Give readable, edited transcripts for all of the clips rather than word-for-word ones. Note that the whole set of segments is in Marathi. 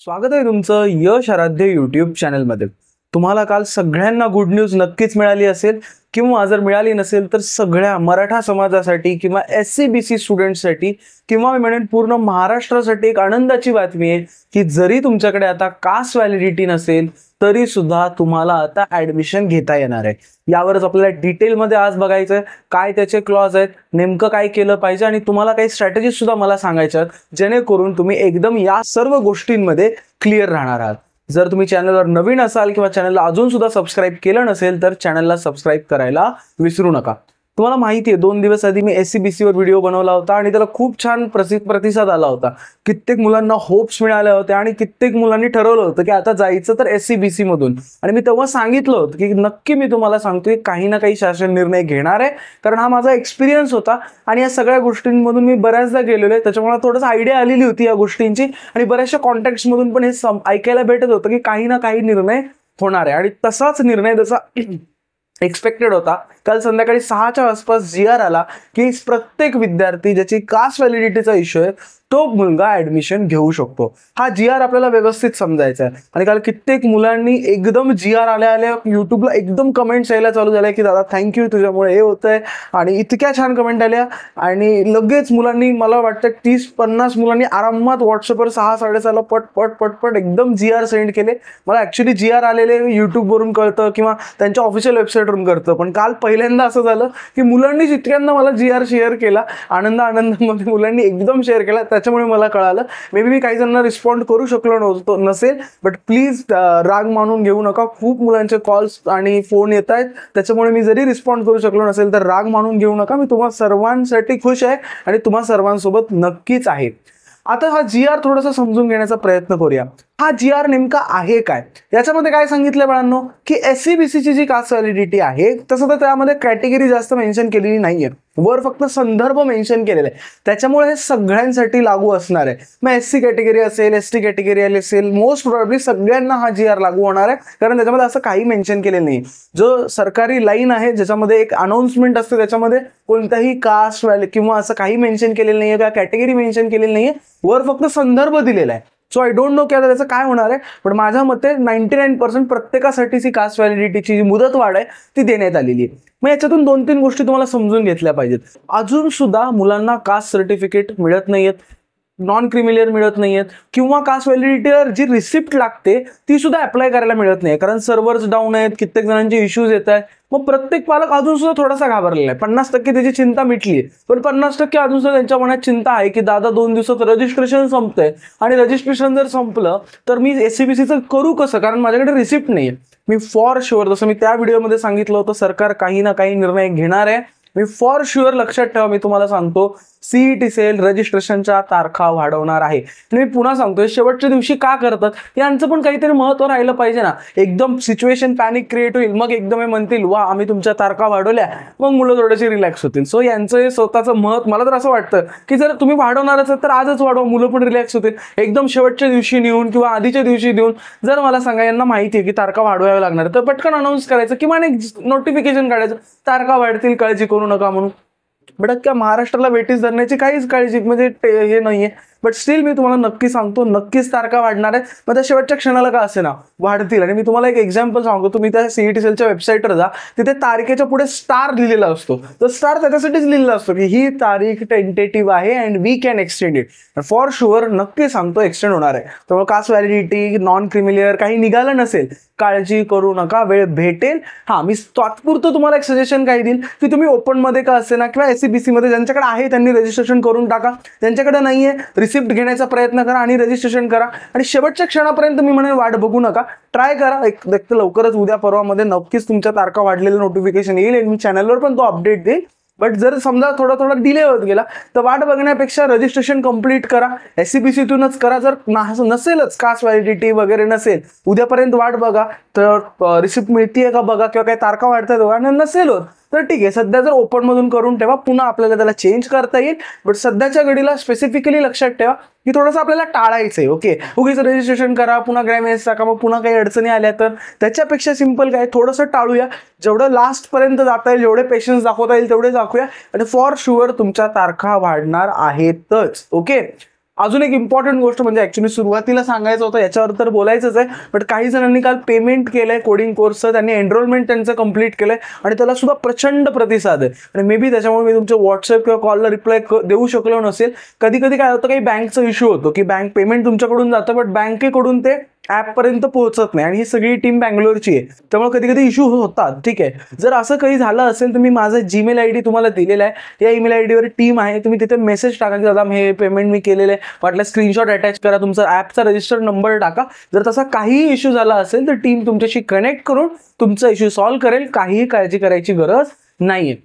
स्वागत आहे तुमचं यश आराध्य यूट्यूब चॅनलमध्ये। तुम्हाला काल सगळ्यांना गुड न्यूज नक्कीच मिळाली असेल किंवा जर मिळाली नसेल तर सगळ्या मराठा समाजासाठी किंवा SC/BC स्टुडंट्ससाठी किंवा मी म्हणेन पूर्ण महाराष्ट्रासाठी एक आनंदाची बातमी आहे की जरी तुमच्याकडे आता कास्ट व्हॅलिडिटी नसेल तरी सुद्धा तुम्हाला आता ऍडमिशन घेता येणार आहे। यावरच आपल्याला डिटेलमध्ये आज बघायचं आहे काय त्याचे क्लॉज आहेत, नेमकं काय केलं पाहिजे आणि तुम्हाला काही स्ट्रॅटेजी सुद्धा मला सांगायच्या आहेत जेणेकरून तुम्ही एकदम या सर्व गोष्टींमध्ये क्लिअर राहणार आहात। जर तुम्ही चॅनलवर नवीन असाल किंवा चॅनलला अजून सुद्धा सबस्क्राइब केलं नसेल तर चॅनलला सबस्क्राइब करायला विसरू नका। तुम्हाला माहिती आहे 2 दिवस आधी मी SC/BC वर व्हिडिओ बनवला होता आणि त्याला खूप छान प्रतिसाद आला होता। कित्येक मुलांना होप्स मिळाले होते आणि कित्येक मुलांनी ठरवलं होतं की आता जायचं तर SC/BC मधून। आणि मी तेव्हा सांगितलं होतं की नक्की मी तुम्हाला सांगतोय काही ना काही शासन निर्णय घेणार आहे, कारण हा माझा एक्सपिरियन्स होता आणि या सगळ्या गोष्टींमधून मी बऱ्याचदा गेलेलो आहे, त्याच्यामुळे थोडंसं आयडिया आलेली होती या गोष्टींची आणि बऱ्याचशा कॉन्टॅक्ट्स मधून पण हे ऐकायला भेटत होतं की काही ना काही निर्णय होणार आहे आणि तसाच निर्णय जसा एक्सपेक्टेड होता। काल संध्याकाळी 6च्या आसपास GR आला की प्रत्येक विद्यार्थी ज्याची कास्ट व्हॅलिडिटीचा इश्यू आहे तो मुलगा ऍडमिशन घेऊ शकतो। हा GR आपल्याला व्यवस्थित समजायचा आहे आणि काल कित्येक मुलांनी एकदम GR आल्या युट्यूबला एकदम कमेंट्स यायला चालू झाल्या की दादा थँक्यू, तुझ्यामुळे हे होतंय आणि इतक्या छान कमेंट आल्या आणि लगेच मुलांनी मला वाटतं 30-50 मुलांनी आरामात व्हॉट्सअपवर 6-6:30 पट एकदम GR सेंड केले। मला ऍक्च्युली GR आलेले युट्यूबवरून कळतं किंवा त्यांच्या ऑफिशियल वेबसाईटवरून कळतं, पण काल पहिल्यांदा असं झालं की मुलांनी जितक्यांदा मला GR शेअर केला आनंदामध्ये मुलांनी एकदम शेअर केला, त्याच्यामुळे मला कळालं। मे बी मी काही जणांना रिस्पॉन्ड करू शकलो नसेल, बट प्लीज राग मानून घेऊ नका। खूप मुलांचे कॉल्स आणि फोन येत आहेत, त्याच्यामुळे मी जरी रिस्पॉन्ड करू शकलो नसेल तर राग मानून घेऊ नका। मी तुम्हा सर्वांसाठी खुश आहे आणि तुम्हा सर्वांसोबत नक्कीच आहे। आता हा GR थोडासा समजून घेण्याचा प्रयत्न करूया। हा GR नेमका आहे काय, याच्यामध्ये काय सांगितलं बाळांनो की SC/BC ची जी कास्ट व्हॅलिडिटी आहे तसं तर त्यामध्ये कॅटेगरी जास्त मेन्शन केलेली नाहीये, वर फक्त संदर्भ मेन्शन केलेला आहे, त्याच्यामुळे हे सगळ्यांसाठी लागू असणार आहे। मग SC कॅटेगरी असेल, ST कॅटेगरी असेल, मोस्ट प्रोबॅबली सगळ्यांना हा GR लागू होणार आहे, कारण त्याच्यामध्ये असं काही मेन्शन केलेलं नाही। जो सरकारी लाईन आहे ज्याच्यामध्ये एक अनाउन्समेंट असते त्याच्यामध्ये कोणताही कास्ट किंवा असं काही मेन्शन केलेलं नाहीये किंवा कॅटेगरी मेन्शन केलेली नाहीये, वर फक्त संदर्भ दिलेला आहे। सो आय डोंट नो की आता त्याचं काय होणार आहे, पण माझ्या मते 99% प्रत्येकासाठीची कास्ट व्हॅलिडिटीची जी मुदत वाढ आहे ती देण्यात आलेली आहे। मग याच्यातून 2-3 गोष्टी तुम्हाला समजून घेतल्या पाहिजेत। अजून सुद्धा मुलांना कास्ट सर्टिफिकेट मिळत नाहीयेत, नॉन क्रिमिलियर मिळत नाहीयेत किंवा कास्ट व्हॅलिडिटीवर जी रिसिप्ट लागते ती सुद्धा अप्लाय करायला मिळत नाही, कारण सर्व्हर्स डाऊन आहेत, कित्येक जणांचे इश्यूज येत आहेत। मग प्रत्येक पालक अजून सुद्धा थोडासा घाबरलेला आहे। 50% त्याची चिंता मिटली, पण 50% अजून सुद्धा त्यांच्या मनात चिंता आहे की दादा 2 दिवसात रजिस्ट्रेशन संपतंय आणि रजिस्ट्रेशन जर संपलं तर मी SC/BCचं करू कसं, कारण माझ्याकडे रिसिप्ट नाहीये। मी फॉर शुअर, जसं मी त्या व्हिडिओमध्ये सांगितलं होतं, सरकार काही ना काही निर्णय घेणार आहे। मी फॉर शुअर लक्षात ठेवा, मी तुम्हाला सांगतो CET सेल रजिस्ट्रेशनच्या तारखा वाढवणार आहे। आणि मी पुन्हा सांगतोय शेवटच्या दिवशी का करतात यांचं पण काहीतरी महत्त्व राहिलं पाहिजे ना। एकदम सिच्युएशन पॅनिक क्रिएट होईल, मग एकदम हे म्हणतील वा आम्ही तुमच्या तारखा वाढवल्या, मग मुलं थोडेसे रिलॅक्स होतील। सो यांचं हे स्वतःचं महत्त्व, मला तर असं वाटतं की जर तुम्ही वाढवणारच तर आजच वाढवा, मुलं पण रिलॅक्स होतील। एकदम शेवटच्या दिवशी नेऊन किंवा आधीच्या दिवशी देऊन जर मला सांगा यांना माहिती आहे की तारखा वाढवाव्या लागणार तर पटकन अनाऊन्स करायचं किंवा एक नोटिफिकेशन काढायचं तारखा वाढतील काळजी करू नका म्हणून। बट अख्ख्या महाराष्ट्राला वेटीस धरण्याची काहीच काळजी म्हणजे हे नाहीये, बट स्टील मी तुम्हाला नक्की सांगतो नक्कीच तारखा वाढणार आहेत। मग त्या शेवटच्या क्षणाला का असे ना वाढतील। आणि मी तुम्हाला एक एक्झाम्पल सांगतो, तुम्ही त्या CET सेलच्या वेबसाईटवर जा, तिथे तारखेच्या पुढे स्टार लिहिलेला असतो, तर स्टार त्याच्यासाठीच लिहिलेला असतो की ही तारीख टेंटेटिव्ह आहे and we can extend it. For sure नक्की सांगतो एक्सटेंड होणार आहे। त्यामुळे कास्ट व्हॅलिडिटी, नॉन क्रिमिलियर काही निघालं नसेल काळजी करू नका, वेळ भेटेल। हा, मी तात्पुरतं तुम्हाला एक सजेशन काय देईल की तुम्ही ओपन मध्ये का असे ना किंवा SC/BC मध्ये ज्यांच्याकडे आहे त्यांनी रजिस्ट्रेशन करून टाका, ज्यांच्याकडे नाहीये रिसिप्ट घेण्याचा प्रयत्न करा आणि रजिस्ट्रेशन करा आणि शेवटच्या क्षणापर्यंत मी म्हणेन वाट बघू नका, ट्राय करा। एक लवकरच उद्या परवामध्ये नक्कीच तुमच्या तारखा वाढलेलं नोटिफिकेशन येईल आणि मी चॅनलवर पण तो अपडेट देईल। बट जर समजा थोडा डिले होत गेला तर वाट बघण्यापेक्षा रजिस्ट्रेशन कंप्लीट करा, SC/BC करा। जर नसेलच कास्ट व्हॅलिडिटी वगैरे नसेल, उद्यापर्यंत वाट बघा, तर रिसिप्ट मिळतीये का बघा किंवा काही तारखा वाढतायत आणि नसेल होत तर ठीक आहे, सध्या जर ओपन मधून करून ठेवा, पुन्हा आपल्याला त्याला चेंज करता येईल। बट सध्याच्या घडीला स्पेसिफिकली लक्षात ठेवा की थोडंसं आपल्याला टाळायचं आहे। ओके, उगीच रजिस्ट्रेशन करा, पुन्हा ग्रॅमेज टाका, मग पुन्हा काही अडचणी आल्या तर त्याच्यापेक्षा सिंपल काय थोडंसं टाळूया, जेवढं लास्ट पर्यंत जाता येईल, जेवढे पेशन्स दाखवता येईल तेवढे दाखवूया आणि फॉर शुअर तुमच्या तारखा वाढणार आहेतच। ओके, अजून एक इम्पॉर्टंट गोष्ट म्हणजे ऍक्च्युली सुरुवातीला सांगायचं होतं, याच्यावर तर बोलायचंच आहे, बट काही जणांनी काल पेमेंट केलंय कोडिंग कोर्सचं, त्यांनी एनरोलमेंट त्यांचं कंप्लीट केलंय आणि त्याला सुद्धा प्रचंड प्रतिसाद आहे. आणि मे बी त्याच्यामुळे मी तुमच्या व्हॉट्सअप किंवा कॉलला रिप्लाय देऊ शकलो नसेल. कधी कधी काय होतं, काही बँकचा इश्यू होतो की बँक पेमेंट तुमच्याकडून जातं बट बँकेकडून ते ॲपपर्यंत पोहोचत नाही, आणि ही सगळी टीम बँगलोरची आहे, त्यामुळे कधी कधी इश्यू होतात. ठीक आहे, जर असं काही झालं असेल तर मी माझा जीमेल ID तुम्हाला दिलेला आहे, या ईमेल ID वर टीम आहे, तुम्ही तिथे मेसेज टाका की दादा हे पेमेंट मी केलेलं आहे, वाटलं स्क्रीनशॉट अटॅच करा, तुमचा ॲपचा रजिस्टर्ड नंबर टाका. जर तसा काहीही इश्यू झाला असेल तर टीम तुमच्याशी कनेक्ट करून तुमचा इश्यू सॉल्व्ह करेल, काहीही काळजी करायची गरज नाहीये.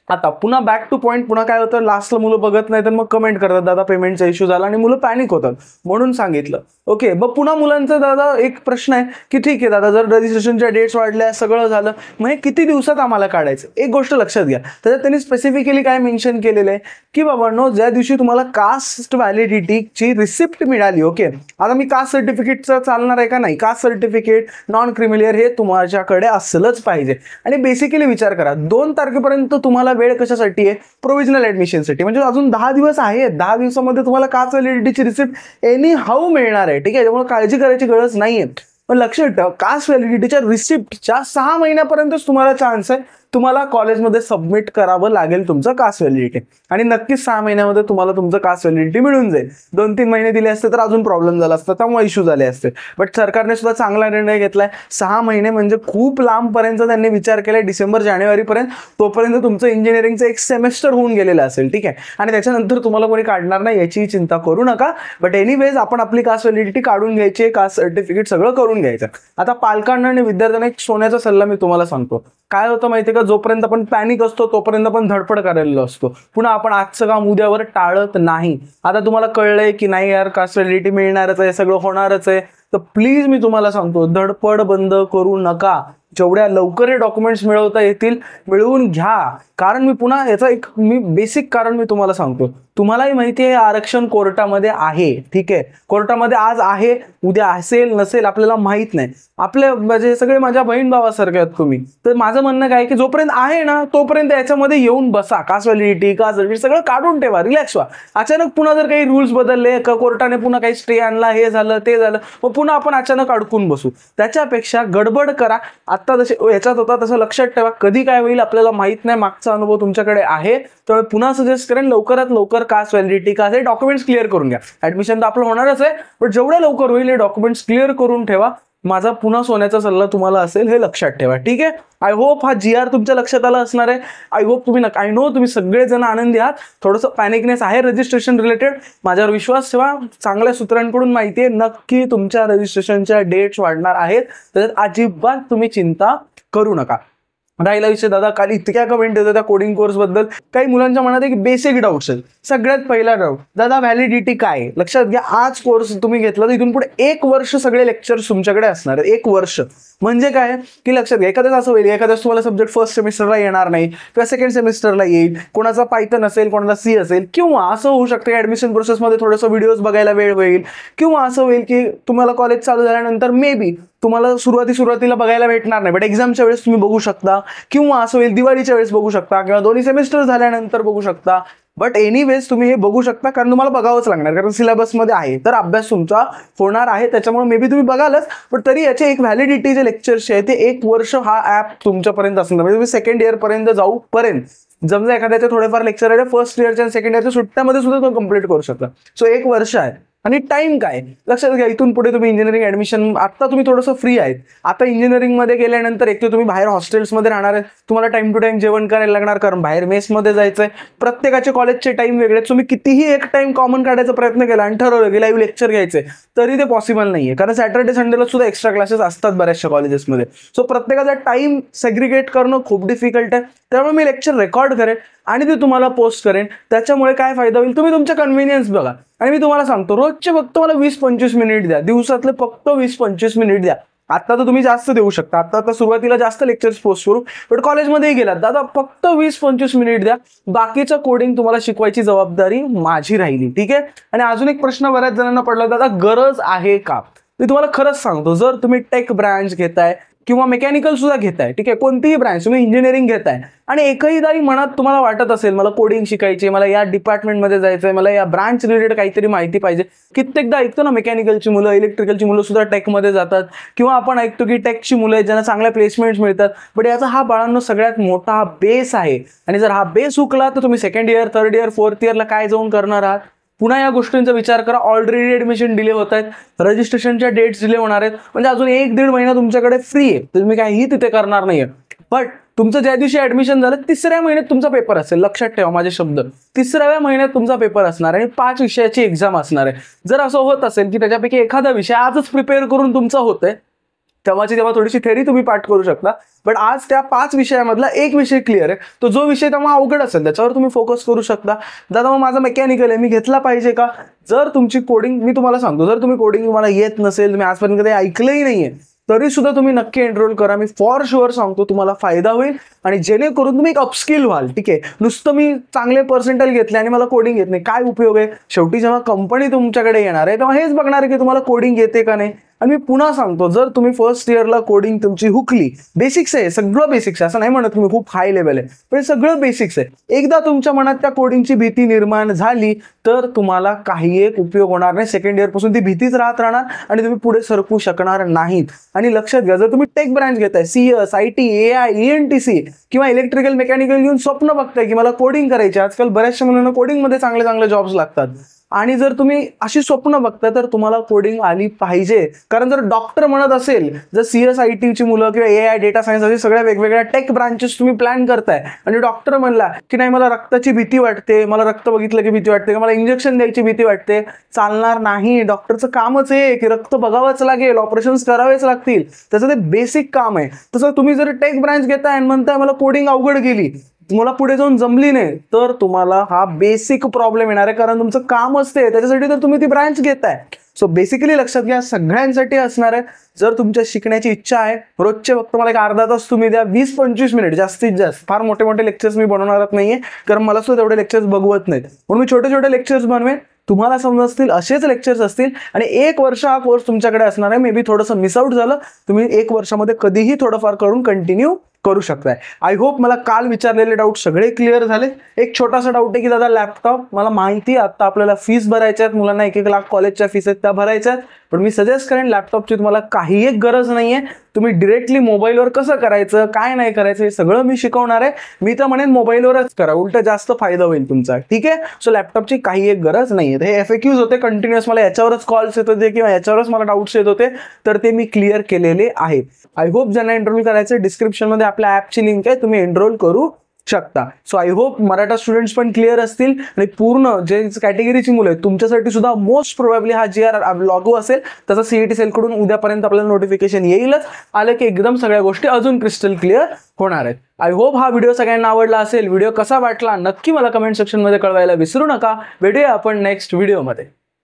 आता पुन्हा बॅक टू पॉईंट. पुन्हा काय होतं, लास्टला मुलं बघत नाही तर मग कमेंट करतात दादा पेमेंटचा इश्यू झाला, आणि मुलं पॅनिक होतात, म्हणून सांगितलं. ओके, मग पुन्हा मुलांचा दादा एक प्रश्न आहे की ठीक आहे दादा, जर रजिस्ट्रेशनच्या डेट्स वाढल्या, सगळं झालं, मग हे किती दिवसात आम्हाला काढायचं. एक गोष्ट लक्षात घ्या, त्याच्यात त्यांनी स्पेसिफिकली काय मेन्शन केलेलं आहे की बाबांनो, ज्या दिवशी तुम्हाला कास्ट व्हॅलिडिटीची रिसिप्ट मिळाली, ओके, आता मी कास्ट सर्टिफिकेटचं चालणार आहे का नाही, कास्ट सर्टिफिकेट नॉन क्रिमिलियर हे तुमच्याकडे असलंच पाहिजे. आणि बेसिकली विचार करा, 2 तारखेपर्यंत तुम्हाला वेळ कशासाठी आहे, प्रोव्हिजनल ऍडमिशनसाठी, म्हणजे अजून 10 दिवस आहेत. 10 दिवसामध्ये तुम्हाला कास्ट व्हॅलिडिटीची रिसिप्ट एनी हाऊ मिळणार आहे. ठीक आहे, त्यामुळे काळजी करायची गरज नाहीये. पण लक्षात ठेवा, कास्ट व्हॅलिडिटीच्या रिसिप्टच्या 6 महिन्यापर्यंतच तुम्हाला चान्स आहे, तुम्हाला कॉलेजमध्ये सबमिट करावं लागेल तुमचं कास्ट व्हॅलिडिटी, आणि नक्कीच 6 महिन्यामध्ये तुम्हाला तुमचं कास्ट व्हॅलिडिटी मिळून जाईल. 2-3 महिने दिले असते तर अजून प्रॉब्लेम झाला असता, त्यामुळे इश्यू झाले असते. बट सरकारने सुद्धा चांगला निर्णय घेतलाय. 6 महिने म्हणजे खूप लांबपर्यंत त्यांनी विचार केलाय, डिसेंबर-जानेवारीपर्यंत. तोपर्यंत तुमचं इंजिनिअरिंगचं एक सेमेस्टर होऊन गेलेलं असेल. ठीक आहे, आणि त्याच्यानंतर तुम्हाला कोणी काढणार नाही याची चिंता करू नका. बट एनिवेज आपण आपली कास्ट व्हॅलिडिटी काढून घ्यायची, कास्ट सर्टिफिकेट सगळं करून घ्यायचं. आता पालकांना आणि विद्यार्थ्यांना एक सोन्याचा सल्ला मी तुम्हाला सांगतो. काय होतं माहितीये का, जोपर्यंत आपण पॅनिक असतो तोपर्यंत आपण धडपड करायला असतो, पुन्हा आपण आजचं काम उद्यावर टाळत नाही. आता तुम्हाला कळलंय की नाही यार, कास्ट व्हॅलिडिटी मिळणारच आहे, सगळं होणारच आहे, तर प्लीज मी तुम्हाला सांगतो, धडपड बंद करू नका. जेवढ्या लवकर हे डॉक्युमेंट्स मिळवता येतील मिळवून घ्या. कारण मी पुन्हा याचा एक बेसिक कारण मी तुम्हाला सांगतो. तुम्हालाही माहिती आहे आरक्षण कोर्टामध्ये आहे. ठीक आहे, कोर्टामध्ये आज आहे, उद्या असेल नसेल आपल्याला माहित नाही. आपले म्हणजे सगळे माझ्या बहीण भावासारखे आहेत तुम्ही. तर माझं म्हणणं काय की जोपर्यंत आहे ना तोपर्यंत याच्यामध्ये येऊन बसा. कास्ट व्हॅलिडिटी, कास्ट सर्टिफिकेट सगळं काढून ठेवा, रिलॅक्स व्हा. अचानक पुन्हा जर काही रूल्स बदलले, कोर्टाने पुन्हा काही स्टे आणला, हे झालं ते झालं, मग पुन्हा आपण अचानक अडकून बसू. त्याच्यापेक्षा गडबड करा. आता जसे याच्यात होता तसं लक्षात ठेवा, कधी काय होईल आपल्याला माहित नाही, मागचा अनुभव तुमच्याकडे आहे. त्यामुळे पुन्हा सजेस्ट करेन लवकरात लवकर कास्ट व्हॅलिडिटी, कास्ट हे डॉक्युमेंट्स क्लिअर करून घ्या. ऍडमिशन तर आपलं होणारच आहे, पण जेवढ्या लवकर होईल हे डॉक्युमेंट्स क्लिअर करून ठेवा. माझा पुन्हा सोन्याचा सल्ला तुम्हाला असेल, हे लक्षात ठेवा. ठीक आहे, आय होप हा GR तुमच्या लक्षात आला असणार आहे. आय होप तुम्ही आय नो तुम्ही सगळेजण आनंदी आहात. थोडंसं पॅनिकनेस आहे रजिस्ट्रेशन रिलेटेड, माझ्यावर विश्वास ठेवा. चांगल्या सूत्रांकडून माहिती आहे, नक्की तुमच्या रजिस्ट्रेशनच्या डेट्स वाढणार आहेत, त्याच्यात अजिबात तुम्ही चिंता करू नका. राहिला विषय दादा, काल इतक्या कमेंट येतात त्या कोडिंग कोर्स बद्दल. काही मुलांच्या मनात एक बेसिक डाऊट्स आहेत. सगळ्यात पहिला डाऊट, दादा व्हॅलिडिटी काय. लक्षात घ्या, आज कोर्स तुम्ही घेतला तर इथून पुढे 1 वर्ष सगळे लेक्चर्स तुमच्याकडे असणार आहेत. 1 वर्ष म्हणजे काय की लक्षात घ्या, एखाद्याच असं होईल, एखाद्याच तुम्हाला सब्जेक्ट फर्स्ट सेमिस्टरला येणार नाही किंवा सेकंड सेमिस्टरला येईल, कोणाचा पायथन असेल, कोणाला C असेल, किंवा असं होऊ शकतं की ऍडमिशन प्रोसेसमध्ये थोडंसं व्हिडिओज बघायला वेळ होईल, किंवा असं होईल की तुम्हाला कॉलेज चालू झाल्यानंतर मे बी तुम्हाला सुरुवातीला बघायला भेटणार नाही, बट एक्झामच्या वेळेस तुम्ही बघू शकता, किंवा असं होईल दिवाळीच्या वेळेस बघू शकता, किंवा दोन्ही सेमिस्टर झाल्यानंतर बघू शकता. बट एनिवेज तुम्ही हे बघू शकता, कारण तुम्हाला बघावंच लागणार, कारण सिलेबसमध्ये आहे, तर अभ्यास तुमचा होणार आहे. त्याच्यामुळे मे बी तुम्ही बघालच, पण तरी याचे एक व्हॅलिडिटी जे लेक्चर्स आहे ते 1 वर्ष हा ॲप तुमच्यापर्यंत असणार. म्हणजे तुम्ही सेकंड इयरपर्यंत जाऊपर्यंत जमजा एखाद्याचे थोडेफार लेक्चर आहे, फर्स्ट इयरच्या आणि सेकंड इयरच्या सुट्ट्यामध्ये सुद्धा तुम्ही कंप्लीट करू शकता. सो 1 वर्ष आहे. आणि टाइम काय लक्षात घ्या, इथून पुढे तुम्ही इंजिनिअरिंग ऍडमिशन, आता तुम्ही थोडंसं फ्री आहेत. आता इंजिनिअरिंगमध्ये गेल्यानंतर एक तर तुम्ही बाहेर हॉस्टेल्समध्ये राहणार आहे, तुम्हाला टाइम टू टाइम जेवण करायला लागणार, कारण बाहेर मेसमध्ये जायचं आहे. प्रत्येकाचे कॉलेजचे टाइम वेगळे, तुम्ही कितीही एक टाइम कॉमन काढायचा प्रयत्न केला आणि ठरवलं की लाईव्ह लेक्चर घ्यायचे, तरी ते पॉसिबल नाहीये, कारण सॅटर्डे संडेला सुद्धा एक्स्ट्रा क्लासेस असतात बऱ्याचशा कॉलेजेसमध्ये. सो प्रत्येकाचा टाइम सेग्रिगेट करणं खूप डिफिकल्ट आहे. त्यामुळे मी लेक्चर रेकॉर्ड करेन आणि ते तुम्हाला पोस्ट करेन. त्याच्यामुळे काय फायदा होईल, तुम्ही तुमच्या कन्व्हिनियन्स बघा. आणि मी तुम्हाला सांगतो, रोजचे फक्त मला 20-25 मिनिट द्या, दिवसातले फक्त 20-25 मिनिट द्या. आता तर तुम्ही जास्त देऊ शकता, आता सुरुवातीला जास्त लेक्चर्स पोस्ट करू, पण कॉलेजमध्येही गेलात दादा फक्त 20-25 मिनिट द्या. बाकीचं कोडिंग तुम्हाला शिकवायची जबाबदारी माझी राहिली. ठीक आहे. आणि अजून एक प्रश्न बऱ्याच जणांना पडला, दादा गरज आहे का. मी तुम्हाला खरंच सांगतो, जर तुम्ही टेक ब्रांच घेताय, किंवा मेकॅनिकल सुद्धा घेताय, ठीक आहे, कोणतीही ब्रांच, तुम्ही इंजिनिअरिंग घेताय आणि एकही मनात तुम्हाला वाटत असेल मला कोडिंग शिकायची, मला या डिपार्टमेंटमध्ये जायचंय, मला या ब्रांच रिलेटेड काहीतरी माहिती पाहिजे. कित्येकदा ऐकतो ना मेकॅनिकलची मुलं, इलेक्ट्रिकलची मुलं सुद्धा टेकमध्ये जातात किंवा आपण ऐकतो की टेकची मुलं आहेत ज्यांना चांगल्या प्लेसमेंट्स मिळतात. बट याचा हा बाळांनो सगळ्यात मोठा बेस आहे आणि जर हा बेस हुकला तर तुम्ही second year, third year, fourth इयरला काय जाऊन करणार आहात? पुन्हा या गोष्टींचा विचार करा. ऑलरेडी ॲडमिशन डिले होत आहेत, रजिस्ट्रेशनच्या डेट्स डिले होणार आहेत, म्हणजे अजून 1-1.5 महिना तुमच्याकडे फ्री आहे, तुम्ही काहीही तिथे करणार नाहीये. बट तुमचं ज्या दिवशी ॲडमिशन झालं 3ऱ्या महिन्यात तुमचा पेपर असेल, लक्षात ठेवा माझे शब्द, 3ऱ्या महिन्यात तुमचा पेपर असणार आणि 5 विषयाची एक्झाम असणार आहे. जर असं होत असेल की त्याच्यापैकी एखादा विषय आजच प्रिपेअर करून तुमचा होतोय, तेव्हा थोडीशी थेरी तुम्ही पाठ करू शकता, बट आज त्या 5 विषयामधला एक विषय क्लिअर आहे, तो जो विषय तेव्हा अवघड असेल त्याच्यावर तुम्ही फोकस करू शकता. दादा मग माझा मेकॅनिकल आहे, मी घेतला पाहिजे का? जर तुमची कोडिंग, मी तुम्हाला सांगतो, जर तुम्ही कोडिंग तुम्हाला येत नसेल, तुम्ही आजपर्यंत कधी ऐकलंही नाहीये, तरी सुद्धा तुम्ही नक्की एनरोल करा. मी फॉर शुअर सांगतो तुम्हाला फायदा होईल आणि जेणेकरून तुम्ही एक अपस्किल व्हाल. ठीक आहे, नुसतं मी चांगले पर्सेंटेज घेतले आणि मला कोडिंग येत नाही, काय उपयोग आहे? शेवटी जेव्हा कंपनी तुमच्याकडे येणार आहे तेव्हा हेच बघणार आहे की तुम्हाला कोडिंग येते का नाही. आणि मी पुन्हा सांगतो, जर तुम्ही फर्स्ट इयरला कोडिंग तुमची हुकली, बेसिक्स आहे, सगळं बेसिक्स आहे, असं नाही म्हणत तुम्ही खूप हाय लेवल आहे, पण सगळं बेसिक्स आहे, एकदा तुमच्या मनात त्या कोडिंगची भीती निर्माण झाली तर तुम्हाला काही एक उपयोग होणार नाही. सेकंड इयर पासून ती भीतीच राहत राहणार आणि तुम्ही पुढे सरकू शकणार नाहीत. आणि लक्षात घ्या, जर तुम्ही टेक ब्रांच घेताय, CS, IT, AI, ENTC किंवा इलेक्ट्रिकल मेकॅनिकल घेऊन स्वप्न बघताय की मला कोडिंग करायचे, आजकाल बऱ्याचशा मुलांना कोडिंगमध्ये चांगले चांगले जॉब्स लागतात, आणि जर तुम्ही अशी स्वप्न बघता तर तुम्हाला कोडिंग आली पाहिजे. कारण जर डॉक्टर म्हणत असेल, जर CS, IT ची मुलं किंवा AI, डेटा सायन्स असे सगळ्या वेगवेगळ्या टेक ब्रांचेस तुम्ही प्लॅन करताय आणि डॉक्टर म्हणला की नाही मला रक्ताची भीती वाटते, मला रक्त बघितलं की भीती वाटते, मला इंजेक्शन द्यायची भीती वाटते, चालणार नाही. डॉक्टरचं कामच आहे की रक्त बघावंच लागेल, ऑपरेशन्स करावेच लागतील, त्याचं ते बेसिक काम आहे. तसं तुम्ही जर टेक ब्रांच घेताय आणि म्हणताय मला कोडिंग अवघड गेली, तुम्हाला पुढे जाऊन जमली नाही, तर तुम्हाला हा बेसिक प्रॉब्लेम येणार आहे, कारण तुमचं काम असते त्याच्यासाठी तर तुम्ही ती ब्रांच घेताय. सो बेसिकली लक्षात घ्या, सगळ्यांसाठी असणार आहे. जर तुमच्या शिकण्याची इच्छा आहे, रोजचे फक्त मला एक अर्धा तास तुम्ही द्या, 20-25 मिनिट जास्तीत जास्त. फार मोठे मोठे लेक्चर्स मी बनवणारच नाहीये, कारण मला सुद्धा तेवढे लेक्चर्स बघवत नाहीत, म्हणून मी छोटे छोटे लेक्चर्स बनवेन, तुम्हाला समजतील असेच लेक्चर्स असतील आणि 1 वर्ष हा कोर्स तुमच्याकडे असणार आहे. मे बी थोडंसं मिसआउट झालं, तुम्ही 1 वर्षामध्ये कधीही थोडंफार करून कंटिन्यू करू शकताय. आय होप मला काल विचारलेले डाऊट सगळे क्लिअर झाले. एक छोटासा डाऊट आहे की दादा लॅपटॉप, मला माहिती आता आपल्याला फीस भरायच्या आहेत, मुलांना 1-1 लाख कॉलेजच्या फीस आहेत त्या भरायच्या आहेत, पण मी सजेस्ट करेन लॅपटॉपची तुम्हाला काही एक गरज नाहीये. तुम्ही डिरेक्टली मोबाईलवर कसं करायचं, काय नाही करायचं हे सगळं मी शिकवणार आहे. मी तर म्हणेन मोबाईलवरच करा, उलट जास्त फायदा होईल तुमचा. ठीक आहे, सो लॅपटॉपची काही एक गरज नाहीये. हे FAQs होते कंटिन्युअस, मला याच्यावरच कॉल्स येत होते किंवा याच्यावरच मला डाऊट्स येत होते, तर ते मी क्लिअर केलेले आहेत. आय होप ज्यांना एनरोल करायचं डिस्क्रिप्शनमध्ये आपल्या ॲपची लिंक आहे, तुम्ही एनरोल करू शकता. So I hope Maratha students पण क्लिअर असतील आणि पूर्ण जे कॅटेगरीची मुलं आहेत तुमच्यासाठी सुद्धा मोस्ट प्रोबॅबली हा GR लागू असेल. त्याचा CET सेलकडून उद्यापर्यंत आपल्याला नोटिफिकेशन येईलच, आलं की एकदम सगळ्या गोष्टी अजून क्रिस्टल क्लिअर होणार आहेत. आय होप हा व्हिडिओ सगळ्यांना आवडला असेल. व्हिडिओ कसा वाटला नक्की मला कमेंट सेक्शनमध्ये कळवायला विसरू नका. भेटूया आपण नेक्स्ट व्हिडिओमध्ये.